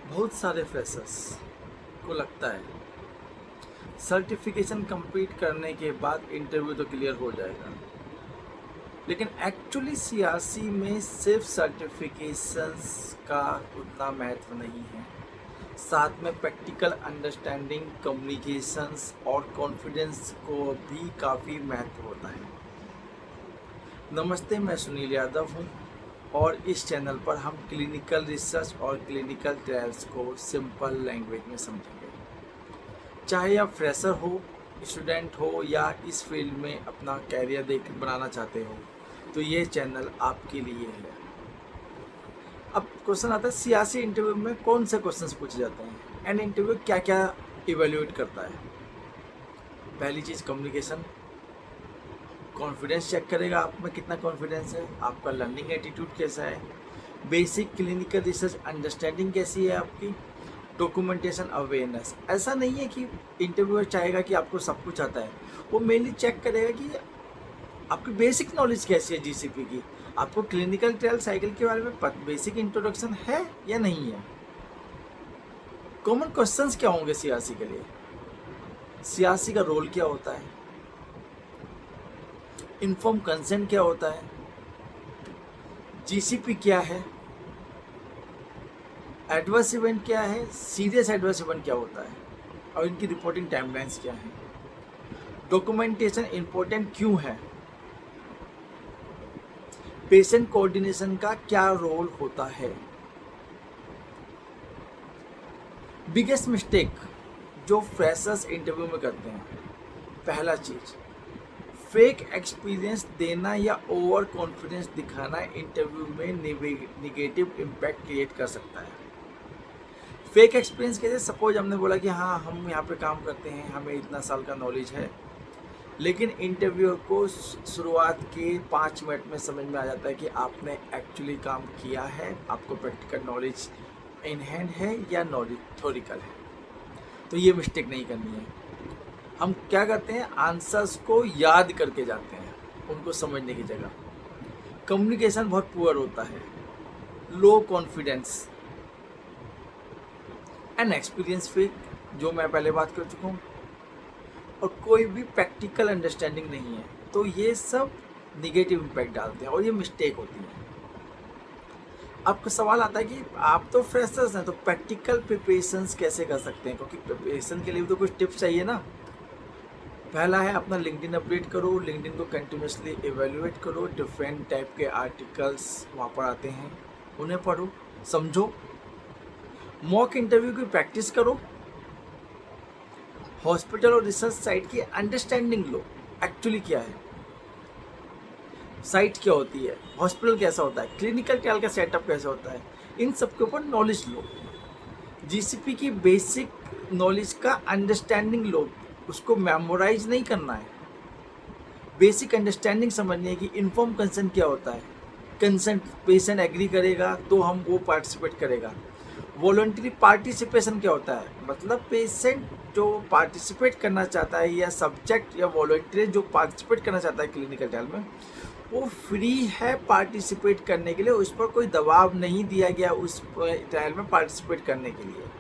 बहुत सारे फ्रेशर्स को लगता है सर्टिफिकेशन कंप्लीट करने के बाद इंटरव्यू तो क्लियर हो जाएगा, लेकिन एक्चुअली सीआरसी में सिर्फ सर्टिफिकेशंस का उतना महत्व नहीं है। साथ में प्रैक्टिकल अंडरस्टैंडिंग, कम्युनिकेशंस और कॉन्फिडेंस को भी काफ़ी महत्व होता है। नमस्ते, मैं सुनील यादव हूँ और इस चैनल पर हम क्लिनिकल रिसर्च और क्लिनिकल ट्रायल्स को सिंपल लैंग्वेज में समझेंगे। चाहे आप फ्रेशर हो, स्टूडेंट हो या इस फील्ड में अपना कैरियर बनाना चाहते हो, तो ये चैनल आपके लिए है। अब क्वेश्चन आता है, सियासी इंटरव्यू में कौन से क्वेश्चंस पूछे जाते हैं एंड इंटरव्यू क्या क्या इवेल्युएट करता है। पहली चीज़ कम्युनिकेशन, कॉन्फिडेंस चेक करेगा आप में कितना कॉन्फिडेंस है, आपका लर्निंग एटीट्यूड कैसा है, बेसिक क्लिनिकल रिसर्च अंडरस्टैंडिंग कैसी है आपकी, डॉक्यूमेंटेशन अवेयरनेस। ऐसा नहीं है कि इंटरव्यूअर चाहेगा कि आपको सब कुछ आता है, वो मेनली चेक करेगा कि आपकी बेसिक नॉलेज कैसी है जीसीपी की, आपको क्लिनिकल ट्रायल साइकिल के बारे में बेसिक इंट्रोडक्शन है या नहीं है। कॉमन क्वेश्चंस क्या होंगे सियासी के लिए, सियासी का रोल क्या होता है, इन्फॉर्म कंसेंट क्या होता है, जीसीपी क्या है, एडवर्स इवेंट क्या है, सीरियस एडवर्स इवेंट क्या होता है और इनकी रिपोर्टिंग टाइमलाइंस क्या है, डॉक्यूमेंटेशन इंपॉर्टेंट क्यों है, पेशेंट कोऑर्डिनेशन का क्या रोल होता है। बिगेस्ट मिस्टेक जो फ्रेशर्स इंटरव्यू में करते हैं, पहला चीज फेक एक्सपीरियंस देना या ओवर कॉन्फिडेंस दिखाना इंटरव्यू में निगेटिव इम्पैक्ट क्रिएट कर सकता है। फेक एक्सपीरियंस कैसे, सपोज हमने बोला कि हाँ हम यहाँ पे काम करते हैं, हमें इतना साल का नॉलेज है, लेकिन इंटरव्यूअर को शुरुआत के 5 मिनट में समझ में आ जाता है कि आपने एक्चुअली काम किया है, आपको प्रैक्टिकल नॉलेज इन हैंड है या नॉलेज थ्योरिकल है। तो ये मिस्टेक नहीं करनी है। हम क्या करते हैं, आंसर्स को याद करके जाते हैं उनको समझने की जगह। कम्युनिकेशन बहुत पुअर होता है, low confidence and experience fake, जो मैं पहले बात कर चुका हूँ, और कोई भी प्रैक्टिकल अंडरस्टैंडिंग नहीं है। तो ये सब निगेटिव इम्पैक्ट डालते हैं और ये मिस्टेक होती है। आपका सवाल आता है कि आप तो फ्रेशर्स हैं, तो प्रैक्टिकल प्रिपरेशंस कैसे कर सकते हैं, क्योंकि प्रिपरेशन के लिए भी तो कुछ टिप्स चाहिए ना। पहला है अपना लिंक्डइन अपडेट करो, लिंक्डइन को कंटिन्यूसली एवेल्युएट करो, डिफरेंट टाइप के आर्टिकल्स वहाँ पर आते हैं, उन्हें पढ़ो, समझो। मॉक इंटरव्यू की प्रैक्टिस करो, हॉस्पिटल और रिसर्च साइट की अंडरस्टैंडिंग लो, एक्चुअली क्या है, साइट क्या होती है, हॉस्पिटल कैसा होता है, क्लिनिकल ट्रायल का सेटअप कैसा होता है, इन सब के ऊपर नॉलेज लो। जीसीपी की बेसिक नॉलेज का अंडरस्टैंडिंग लो, उसको मेमोराइज नहीं करना है, बेसिक अंडरस्टैंडिंग समझनी है कि इन्फॉर्म कंसेंट क्या होता है। कंसेंट पेशेंट एग्री करेगा तो हम वो पार्टिसिपेट करेगा। वॉलंटरी पार्टिसिपेशन क्या होता है, मतलब पेशेंट जो पार्टिसिपेट करना चाहता है या सब्जेक्ट या वॉलंटियर जो पार्टिसिपेट करना चाहता है क्लिनिकल ट्रायल में, वो फ्री है पार्टिसिपेट करने के लिए, उस पर कोई दबाव नहीं दिया गया उस ट्रायल में पार्टिसिपेट करने के लिए।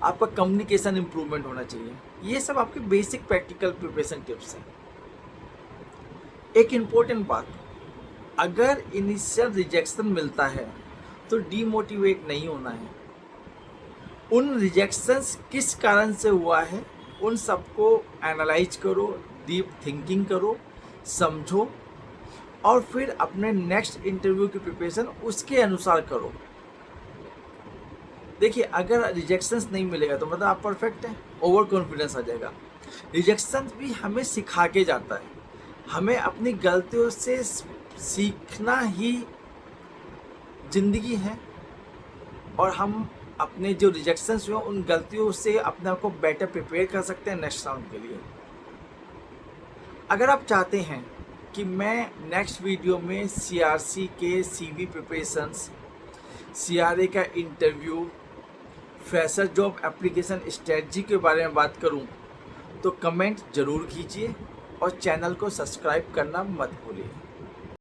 आपका कम्युनिकेशन इम्प्रूवमेंट होना चाहिए। ये सब आपके बेसिक प्रैक्टिकल प्रिपरेशन टिप्स हैं। एक इम्पोर्टेंट बात, अगर इनिशियल रिजेक्शन मिलता है तो डीमोटिवेट नहीं होना है। उन रिजेक्शंस किस कारण से हुआ है, उन सबको एनालाइज करो, डीप थिंकिंग करो, समझो और फिर अपने नेक्स्ट इंटरव्यू की प्रिपरेशन उसके अनुसार करो। देखिए, अगर रिजेक्शंस नहीं मिलेगा तो मतलब आप परफेक्ट हैं, ओवर कॉन्फिडेंस आ जाएगा। रिजेक्शंस भी हमें सिखा के जाता है, हमें अपनी गलतियों से सीखना ही जिंदगी है, और हम अपने जो रिजेक्शंस हुए उन गलतियों से अपने आप को बेटर प्रिपेयर कर सकते हैं नेक्स्ट राउंड के लिए। अगर आप चाहते हैं कि मैं नेक्स्ट वीडियो में सीआरसी के सीवी प्रिपरेशंस, सीआरए का interview, fresher job application strategy के बारे में बात करूं, तो कमेंट ज़रूर कीजिए और चैनल को सब्सक्राइब करना मत भूलिए।